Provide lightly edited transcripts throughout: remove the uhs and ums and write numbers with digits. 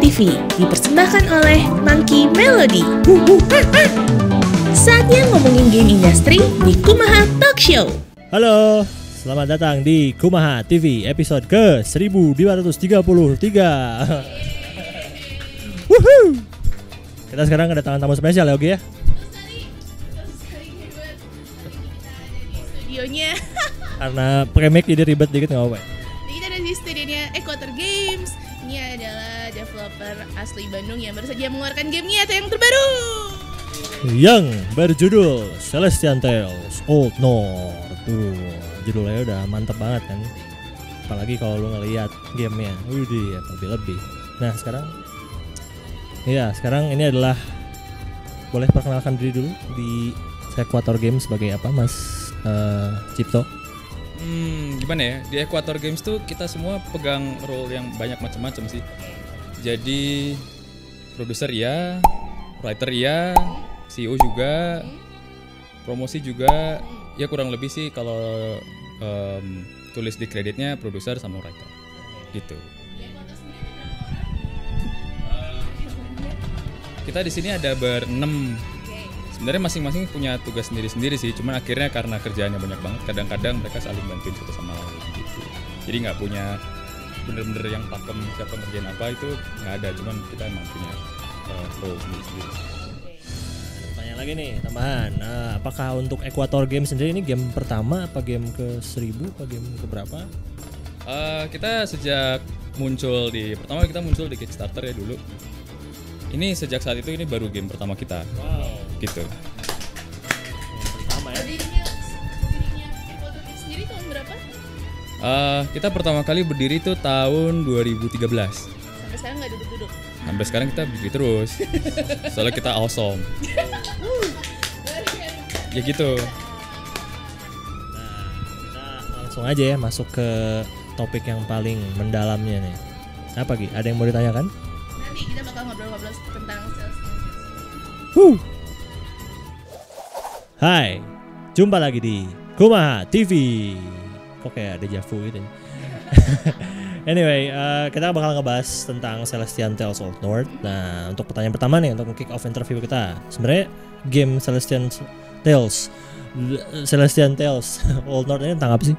TV dipersembahkan oleh Monkey Melody. Saatnya ngomongin game industri di Kumaha Talk Show. Halo, selamat datang di Kumaha TV episode ke 1533. Woohoo! Kita sekarang kedatangan tamu spesial ya, Ogi ya. Studionya. Karena pakai mic jadi ribet dikit nggak apa-apa. Jadi kita ada di studionya Equator Games. Ini adalah developer asli Bandung yang baru saja mengeluarkan gamenya yang terbaru. Yang berjudul Celestian Tales Old North. Tuh, judulnya udah mantep banget kan. Apalagi kalau lu ngelihat gamenya, ya lebih-lebih. Nah sekarang ini adalah, boleh perkenalkan diri dulu di Equator Games sebagai apa, Mas Cipto? Gimana ya, di Equator Games tuh kita semua pegang role yang banyak macam-macam sih. Jadi produser iya, writer iya, CEO juga, promosi juga. Ya kurang lebih sih kalau tulis di kreditnya produser sama writer gitu. Kita di sini ada berenam. Sebenarnya masing-masing punya tugas sendiri-sendiri sih, cuman akhirnya karena kerjaannya banyak banget, kadang-kadang mereka saling bantuin satu sama lain gitu. Jadi nggak punya bener-bener yang pakem siapa ngerjain apa, itu nggak ada, cuman kita emang punya role sendiri-sendiri. Tanya lagi nih tambahan, apakah untuk Equator Games sendiri ini game pertama, apa game ke 1000, apa game ke berapa? Kita sejak pertama kita muncul di Kickstarter ya dulu. Ini sejak saat itu ini baru game pertama kita. Wow. Gitu. Pertama ya. Berdirinya Equator Games sendiri tahun berapa? Kita pertama kali berdiri itu tahun 2013. Sampai sekarang nggak duduk-duduk. Sampai sekarang kita berdiri terus. Soalnya kita awesome. Ya gitu. Nah, kita langsung aja ya masuk ke topik yang paling mendalamnya nih. Apa Gi? Ada yang mau ditanyakan? Nanti kita bakal ngobrol-ngobrol tentang sales. Hai, jumpa lagi di Kumaha TV. Kok kayak ada deja vu gitu. Anyway, kita bakal ngebahas tentang Celestian Tales Old North. Nah, untuk pertanyaan pertama nih, untuk kick off interview kita, sebenarnya game Celestian Tales Old North ini tentang apa sih?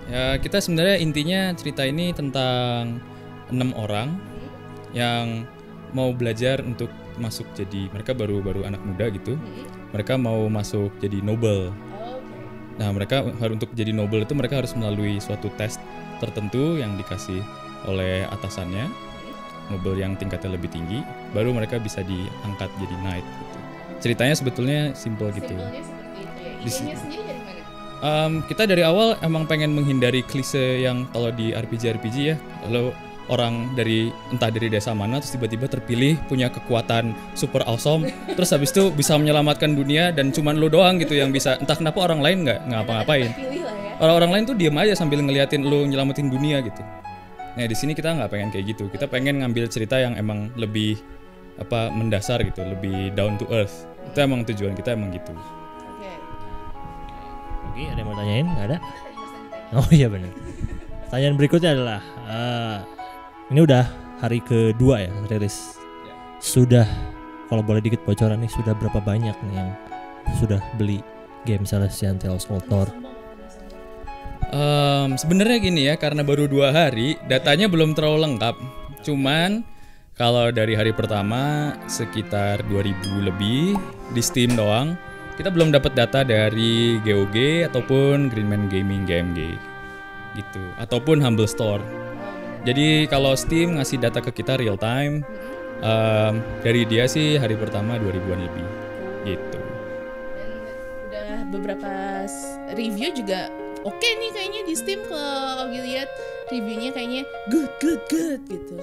Ya kita sebenarnya intinya cerita ini tentang 6 orang yang mau belajar untuk masuk jadi, mereka baru anak muda gitu. Mereka mau masuk jadi noble. Nah mereka untuk jadi noble itu mereka harus melalui suatu tes tertentu yang dikasih oleh atasannya, noble yang tingkatnya lebih tinggi, baru mereka bisa diangkat jadi knight gitu. Ceritanya sebetulnya simple gitu. Simpelnya seperti itu ya. Idenya sendiri dari mana? Kita dari awal emang pengen menghindari klise yang kalau di RPG ya, kalau orang entah dari desa mana terus tiba-tiba terpilih punya kekuatan super awesome, terus habis itu bisa menyelamatkan dunia dan cuman lo doang gitu yang bisa, entah kenapa orang lain nggak ngapa-ngapain. Orang-orang lain tuh diam aja sambil ngeliatin lo nyelamatin dunia gitu. Nah di sini kita nggak pengen kayak gitu, kita pengen ngambil cerita yang emang lebih mendasar gitu, lebih down to earth. Itu emang tujuan kita emang gitu. Oke, ada yang mau tanyain? Nggak ada? Oh iya benar. Pertanyaan berikutnya adalah, ini udah hari kedua ya rilis. Sudah, kalau boleh dikit bocoran nih, sudah berapa banyak nih yang sudah beli game Celestian Tales Old North? Sebenarnya gini ya, karena baru 2 hari, datanya belum terlalu lengkap. Cuman kalau dari hari pertama sekitar 2000 lebih di Steam doang. Kita belum dapat data dari GOG ataupun Greenman Gaming GMG gitu, ataupun Humble Store. Jadi kalau Steam ngasih data ke kita real time, dari dia sih hari pertama 2000-an lebih gitu. Dan udah beberapa review juga oke nih kayaknya di Steam. Kalau lihat reviewnya kayaknya good gitu.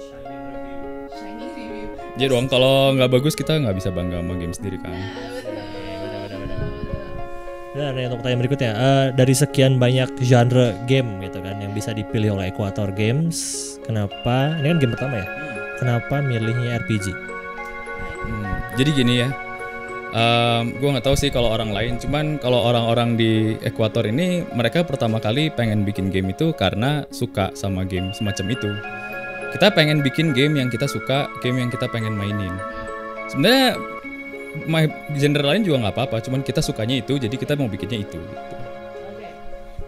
Shiny review. Jadi dong kalau nggak bagus kita nggak bisa bangga sama game sendiri kan. Nah, untuk pertanyaan berikutnya, dari sekian banyak genre game gitu kan yang bisa dipilih oleh Equator Games, kenapa, ini kan game pertama ya, kenapa milihnya RPG? Jadi gini ya, gue nggak tahu sih kalau orang lain, cuman kalau orang-orang di Equator ini mereka pertama kali pengen bikin game itu karena suka sama game semacam itu. Kita pengen bikin game yang kita suka, game yang kita pengen mainin. Sebenarnya genre lain juga nggak apa-apa, cuman kita sukanya itu, jadi kita mau bikinnya itu. Gitu.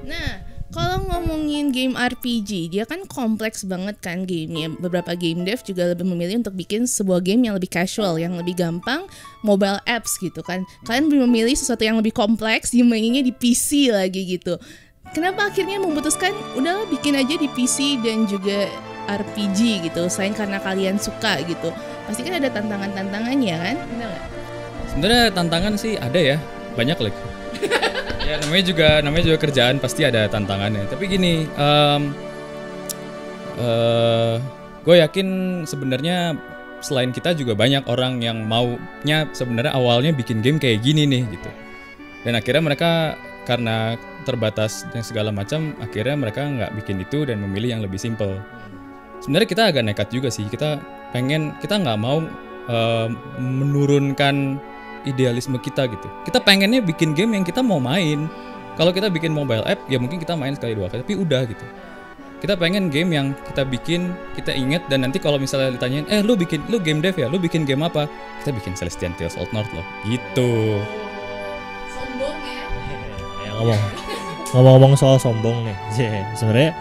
Nah, kalau ngomongin game RPG, dia kan kompleks banget kan gamenya. Beberapa game dev juga lebih memilih untuk bikin sebuah game yang lebih casual, yang lebih gampang, mobile apps gitu kan. Kalian lebih memilih sesuatu yang lebih kompleks, dimaininnya di PC lagi gitu. Kenapa akhirnya memutuskan udahlah bikin aja di PC dan juga RPG gitu, selain karena kalian suka gitu? Pasti kan ada tantangan-tantangannya kan? Benar nggak? Sebenarnya tantangan sih ada ya, banyak lagi. Ya namanya juga kerjaan, pasti ada tantangannya. Tapi gini, gue yakin sebenarnya selain kita juga banyak orang yang maunya sebenarnya awalnya bikin game kayak gini nih gitu. Dan akhirnya mereka karena terbatas dan segala macam, akhirnya mereka nggak bikin itu dan memilih yang lebih simple. Sebenarnya kita agak nekat juga sih. Kita nggak mau menurunkan idealisme kita gitu. Kita pengennya bikin game yang kita mau main. Kalau kita bikin mobile app, ya mungkin kita main sekali dua kali, tapi udah gitu. Kita pengen game yang kita bikin, kita inget, dan nanti kalau misalnya ditanyain, lu game dev ya, lu bikin game apa? Kita bikin Celestian Tales Old North loh, gitu. Sombong ya. Ya, ngomong-ngomong soal sombong nih, sebenarnya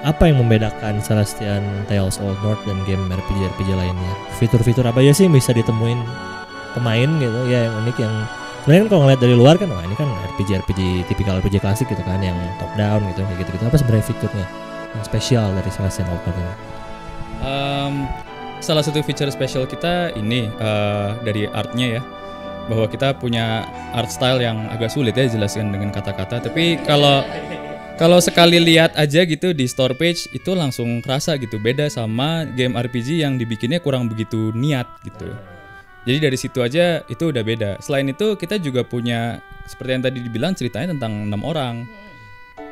apa yang membedakan Celestian Tales Old North dan game RPG lainnya? Fitur-fitur apa aja sih yang bisa ditemuin pemain gitu ya yang unik, yang sebenarnya kan kalau ngeliat dari luar kan wah ini kan RPG tipikal RPG klasik gitu kan, yang top down gitu kayak gitu. Apa sebenarnya fiturnya yang spesial dari Celestian Old North ini? Salah satu feature spesial kita ini dari artnya ya, bahwa kita punya art style yang agak sulit ya jelaskan dengan kata-kata, tapi kalau sekali lihat aja gitu di store page itu langsung kerasa gitu, beda sama game RPG yang dibikinnya kurang begitu niat gitu. Jadi dari situ aja itu udah beda. Selain itu kita juga punya, seperti yang tadi dibilang, ceritanya tentang 6 orang.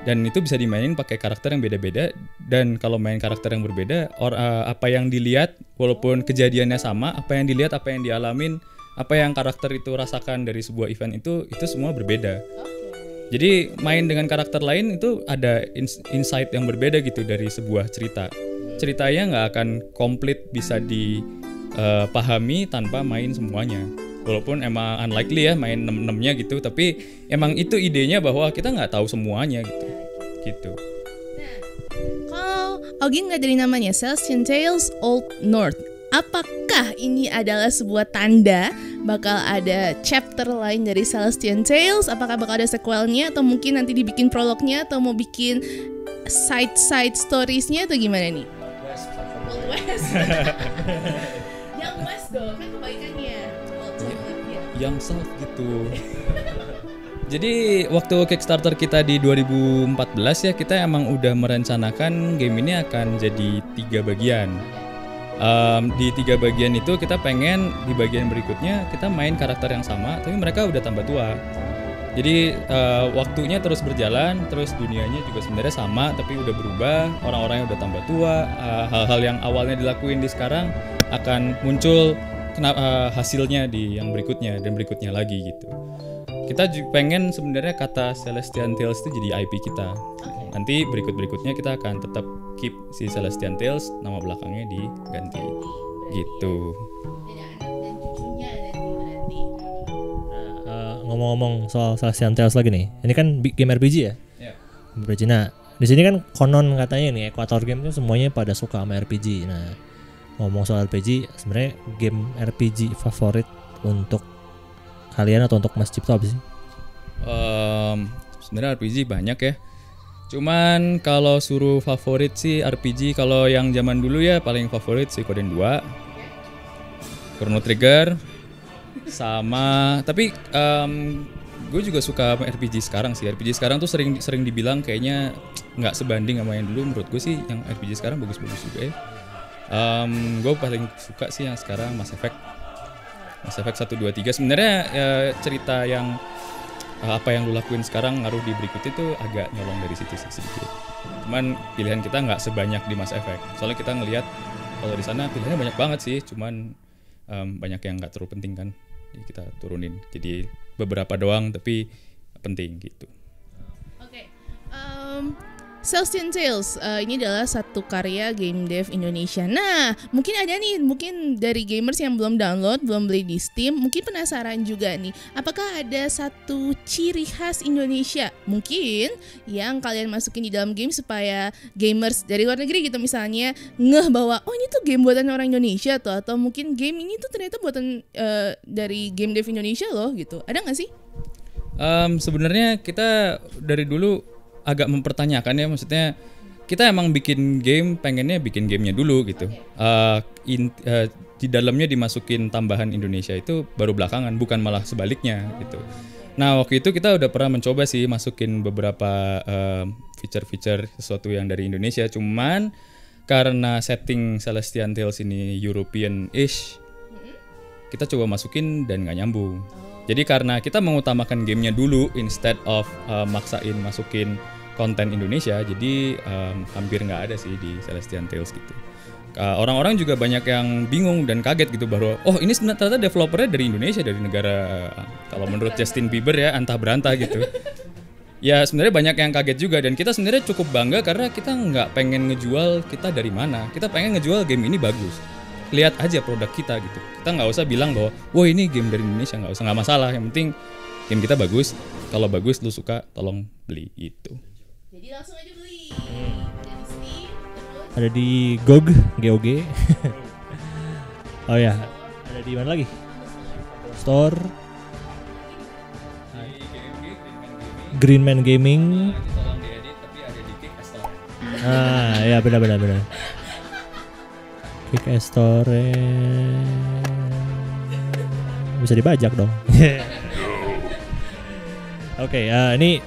Dan itu bisa dimainin pakai karakter yang beda-beda. Dan kalau main karakter yang berbeda, apa yang dilihat walaupun kejadiannya sama, apa yang dilihat, apa yang dialamin, apa yang karakter itu rasakan dari sebuah event itu semua berbeda. Jadi main dengan karakter lain itu ada insight yang berbeda gitu dari sebuah cerita. Ceritanya nggak akan komplit bisa dipahami tanpa main semuanya. Walaupun emang unlikely ya main 6-6-nya gitu, tapi emang itu idenya bahwa kita nggak tahu semuanya gitu. Nah, kalau Ogi nggak dari namanya Celestian Tales Old North, apakah ini adalah sebuah tanda bakal ada chapter lain dari Celestian Tales? Apakah bakal ada sequelnya, atau mungkin nanti dibikin prolognya, atau mau bikin side storiesnya, atau gimana nih? Old West. Yang West dong, kan kebaikannya. Yang South gitu. Jadi waktu Kickstarter kita di 2014 ya, kita emang udah merencanakan game ini akan jadi 3 bagian. Di 3 bagian itu kita pengen di bagian berikutnya kita main karakter yang sama, tapi mereka udah tambah tua. Jadi waktunya terus berjalan, terus dunianya juga sebenarnya sama, tapi udah berubah, orang-orangnya udah tambah tua. Hal-hal yang awalnya dilakuin di sekarang akan muncul hasilnya di yang berikutnya dan berikutnya lagi gitu. Kita pengen sebenarnya kata Celestian Tales itu jadi IP kita. Nanti berikutnya kita akan tetap keep si Celestian Tales, nama belakangnya diganti gitu. Ngomong-ngomong soal Celestian Tales lagi nih, ini kan game RPG ya? Yeah. RPG. Nah, di sini kan konon katanya nih Equator Game itu semuanya pada suka sama RPG. Nah, ngomong soal RPG, sebenarnya game RPG favorit untuk kalian atau untuk Mas Cipto apa sih? Sebenarnya RPG banyak ya. Cuman kalau suruh favorit sih RPG, kalau yang zaman dulu ya paling favorit Suikoden 2, Chrono Trigger, sama tapi gue juga suka RPG sekarang sih. RPG sekarang tuh sering dibilang kayaknya nggak sebanding sama yang dulu. Menurut gue sih yang RPG sekarang bagus-bagus juga ya. Gue paling suka sih yang sekarang Mass Effect 1, 2, 3. Sebenarnya cerita yang apa yang lu lakuin sekarang ngaruh di berikut itu agak nyolong dari situ sih sedikit. Cuman pilihan kita nggak sebanyak di Mass Effect. Soalnya kita ngelihat kalau di sana pilihannya banyak banget sih, cuman banyak yang nggak terlalu penting kan. Jadi kita turunin. Jadi beberapa doang tapi penting gitu. Oke. Celestial Tales ini adalah satu karya game dev Indonesia. Nah, mungkin dari gamers yang belum download, belum beli di Steam, mungkin penasaran juga nih, apakah ada satu ciri khas Indonesia mungkin yang kalian masukin di dalam game supaya gamers dari luar negeri gitu misalnya ngeh bahwa oh ini tuh game buatan orang Indonesia tuh, atau mungkin game ini tuh ternyata buatan dari game dev Indonesia loh gitu. Ada nggak sih? Sebenarnya kita dari dulu agak mempertanyakan ya, maksudnya kita emang bikin game, pengennya bikin gamenya dulu gitu. Di dalamnya dimasukin tambahan Indonesia itu baru belakangan, bukan malah sebaliknya gitu. Nah waktu itu kita udah pernah mencoba sih masukin beberapa feature-feature sesuatu yang dari Indonesia, cuman karena setting Celestial Tales ini European-ish, kita coba masukin dan nggak nyambung. Jadi karena kita mengutamakan gamenya dulu instead of maksain masukin konten Indonesia, jadi hampir nggak ada sih di Celestial Tales gitu. Orang-orang juga banyak yang bingung dan kaget gitu bahwa oh ini ternyata developernya dari Indonesia, dari negara kalau menurut Justin Bieber ya antah berantah gitu. Ya sebenarnya banyak yang kaget juga, dan kita sebenarnya cukup bangga karena kita nggak pengen ngejual kita dari mana, kita pengen ngejual game ini bagus. Lihat aja produk kita gitu. Kita nggak usah bilang bahwa wah ini game dari Indonesia, nggak masalah. Yang penting game kita bagus. Kalau bagus lu suka, tolong beli itu. Jadi langsung aja beli. Dari Steam, terus Ada di GOG. Oh ya, ada di mana lagi? Store. Greenman Gaming. Tolong diedit, tapi ada di Kick Store. Ya benar. Kick Store. Bisa dibajak dong. Oke, ini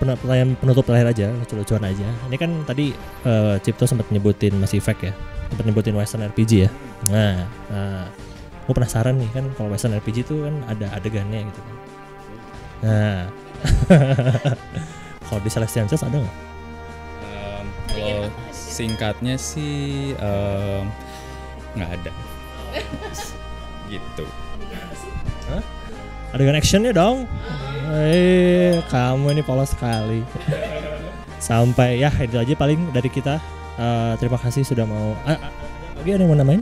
pertanyaan penutup terakhir aja, lucu-lucuan aja. Ini kan tadi Cipto sempat nyebutin Mass Effect ya, sempat nyebutin Western RPG ya. Nah, gue penasaran nih kan kalau Western RPG itu kan ada adegannya gitu kan. Nah, kalau di Celestial Tales ada nggak? Kalau singkatnya sih nggak ada. Gitu. Adegan actionnya dong. Kamu ini polos sekali. Sampai ya itu aja paling dari kita. Terima kasih sudah mau. Lagi ada yang mau namain?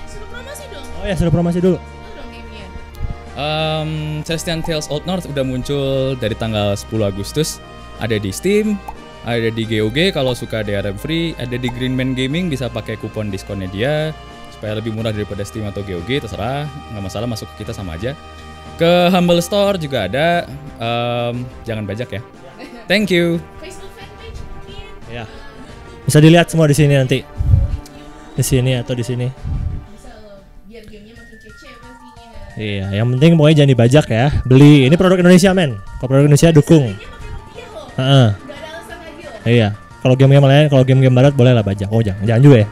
suruh promosi dong. Oh ya, sudah promosi dulu. Dong gamenya. Celestial Tales Old North udah muncul dari tanggal 10 Agustus. Ada di Steam, ada di GOG kalau suka DRM free, ada di Greenman Gaming bisa pakai kupon diskonnya dia supaya lebih murah daripada Steam atau GOG, terserah, nggak masalah, masuk ke kita sama aja. Ke Humble Store juga ada, jangan bajak ya. Thank you. Facebook fanpage mungkin. Ya. Bisa dilihat semua di sini nanti. Di sini atau di sini. Bisa loh, biar gamenya makin kece pastinya. Iya, yang penting pokoknya jangan dibajak ya. Beli, ini produk Indonesia men. Kalau produk Indonesia dukung. Iya loh, Heeh. nggak ada alasan lagi loh. Iya. Kalau game-game lain, kalau game-game barat boleh lah bajak. Oh jangan juga ya.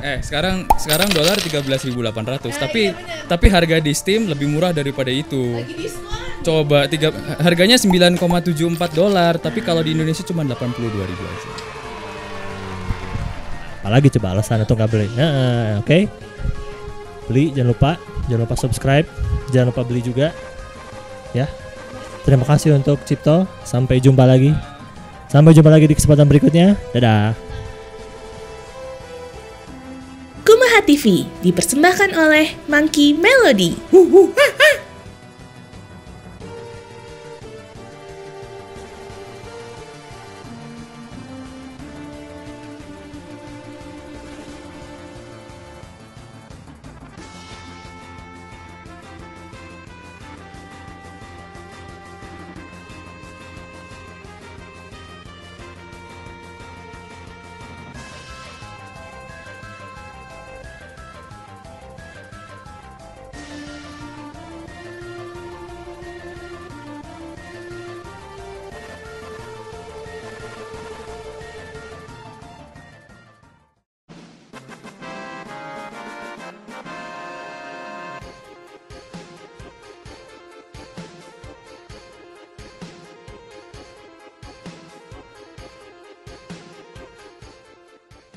Sekarang dolar 13.800, tapi iya bener. tapi harga di Steam lebih murah daripada itu. Lagi diskon. Coba harganya 9,74 dolar, tapi kalau di Indonesia cuma 82.000 aja. Apalagi coba alasan untuk nggak beli. Oke. Beli, jangan lupa subscribe, jangan lupa beli juga. Ya. Terima kasih untuk Cipto. Sampai jumpa lagi di kesempatan berikutnya. Dadah. Kumaha TV dipersembahkan oleh Monkey Melody.